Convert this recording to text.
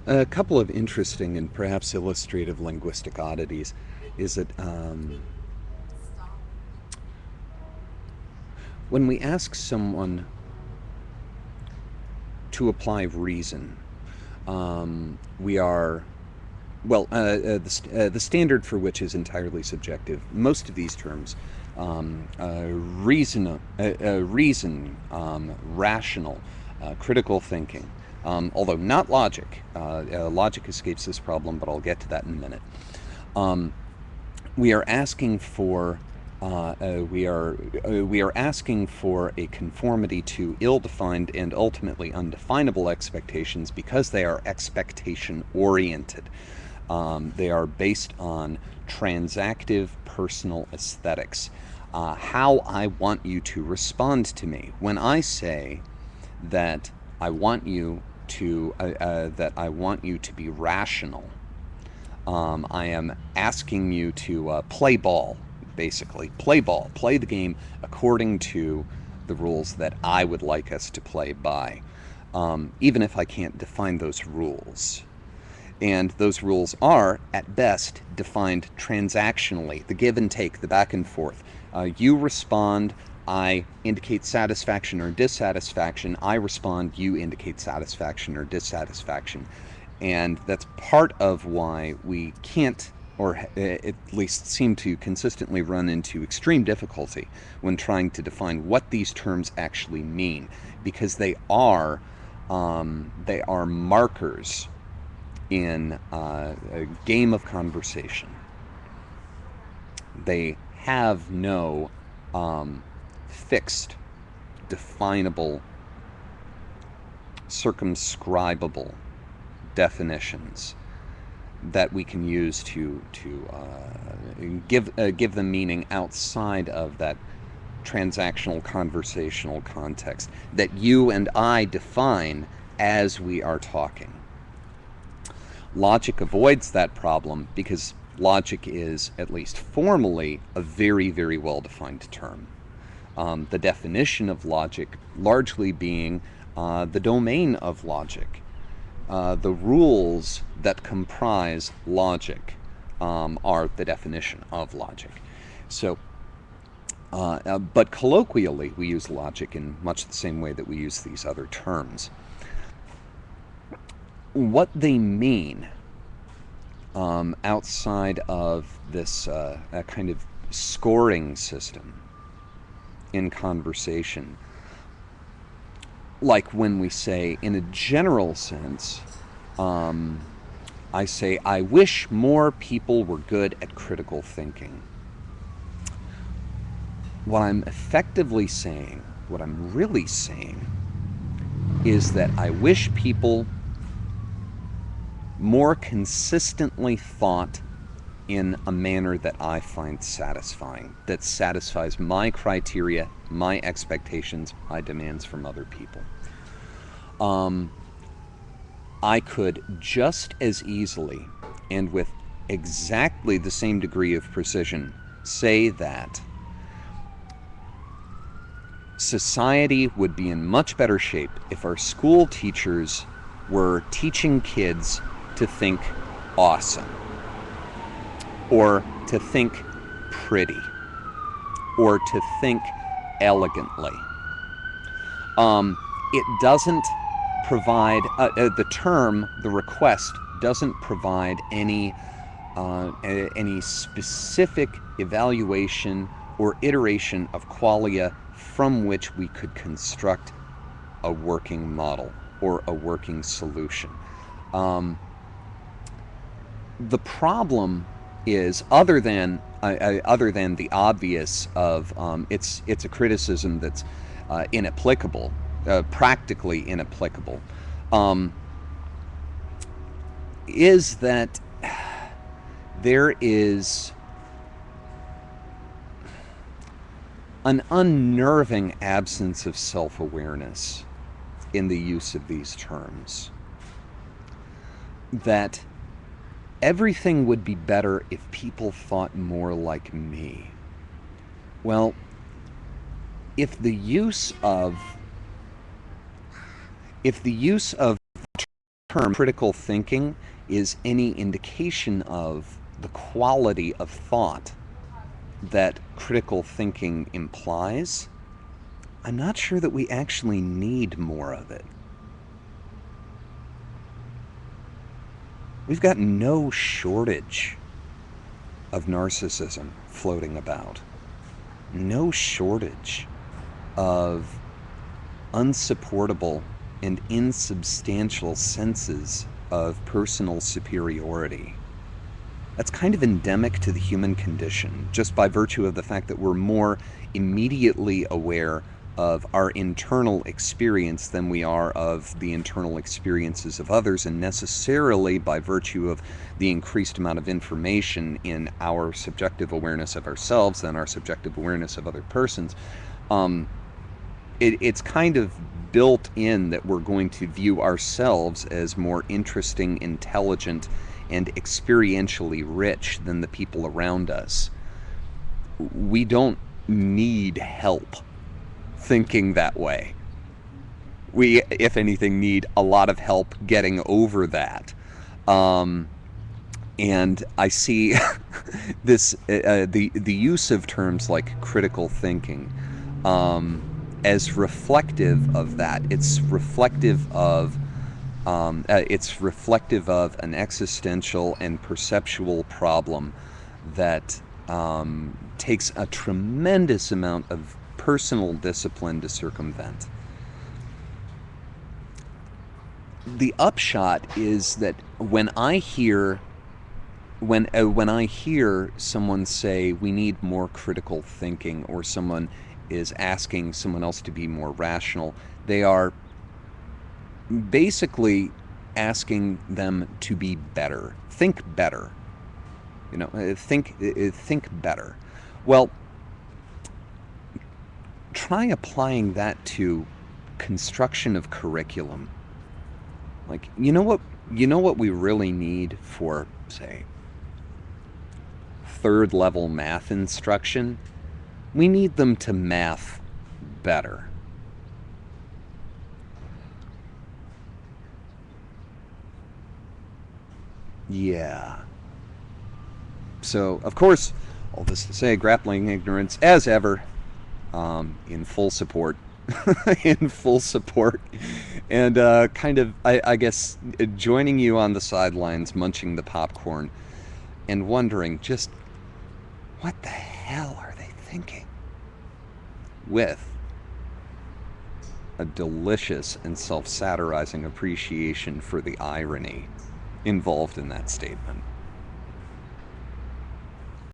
A couple of interesting and perhaps illustrative linguistic oddities is that when we ask someone to apply reason, we are the standard for which is entirely subjective. Most of these terms, reason, rational, critical thinking, although not logic. Logic escapes this problem, but I'll get to that in a minute. We are asking for we are asking for a conformity to ill-defined and ultimately undefinable expectations because they are expectation-oriented. They are based on transactive personal aesthetics. How I want you to respond to me. When I say that I want you to be rational, I am asking you to play ball, basically. Play ball. Play the game according to the rules that I would like us to play by, even if I can't define those rules. And those rules are, at best, defined transactionally, the give and take, the back and forth. You respond, I indicate satisfaction or dissatisfaction. I respond, you indicate satisfaction or dissatisfaction. And that's part of why we can't, or at least seem to consistently run into extreme difficulty when trying to define what these terms actually mean, because they are markers in a game of conversation. They have no fixed, definable, circumscribable definitions that we can use to give them meaning outside of that transactional conversational context that you and I define as we are talking. Logic avoids that problem because logic is, at least formally, a very, very well-defined term. The definition of logic largely being the domain of logic. The rules that comprise logic are the definition of logic. So, but colloquially, we use logic in much the same way that we use these other terms. What they mean outside of this kind of scoring system in conversation, like when we say, in a general sense, I say, I wish more people were good at critical thinking. What I'm effectively saying, what I'm really saying, is that I wish people more consistently thought in a manner that I find satisfying, that satisfies my criteria, my expectations, my demands from other people. I could just as easily, and with exactly the same degree of precision, say that society would be in much better shape if our school teachers were teaching kids to think awesome, or to think pretty, or to think elegantly. It doesn't provide, the request doesn't provide any specific evaluation or iteration of qualia from which we could construct a working model or a working solution. The problem is, other than the obvious of it's a criticism that's inapplicable, practically inapplicable, is that there is an unnerving absence of self-awareness in the use of these terms. That everything would be better if people thought more like me. Well, if the use of term critical thinking is any indication of the quality of thought that critical thinking implies, I'm not sure that we actually need more of it. We've got no shortage of narcissism floating about. No shortage of unsupportable and insubstantial senses of personal superiority. That's kind of endemic to the human condition, just by virtue of the fact that we're more immediately aware of our internal experience than we are of the internal experiences of others, and necessarily by virtue of the increased amount of information in our subjective awareness of ourselves and our subjective awareness of other persons. It's kind of built in that we're going to view ourselves as more interesting, intelligent, and experientially rich than the people around us. We don't need help thinking that way. We, if anything, need a lot of help getting over that. And I see this the use of terms like critical thinking as reflective of that. It's reflective of an existential and perceptual problem that takes a tremendous amount of personal discipline to circumvent. The upshot is that when I hear someone say we need more critical thinking, or someone is asking someone else to be more rational, they are basically asking them to be better. Think better. Think better. Well, try applying that to construction of curriculum. Like, you know what we really need for, say, third level math instruction? We need them to math better. Yeah. So, of course, all this to say, grappling ignorance, as ever, in full support. In full support. And kind of, I guess, joining you on the sidelines, munching the popcorn, and wondering just, what the hell are they thinking? With a delicious and self-satirizing appreciation for the irony involved in that statement.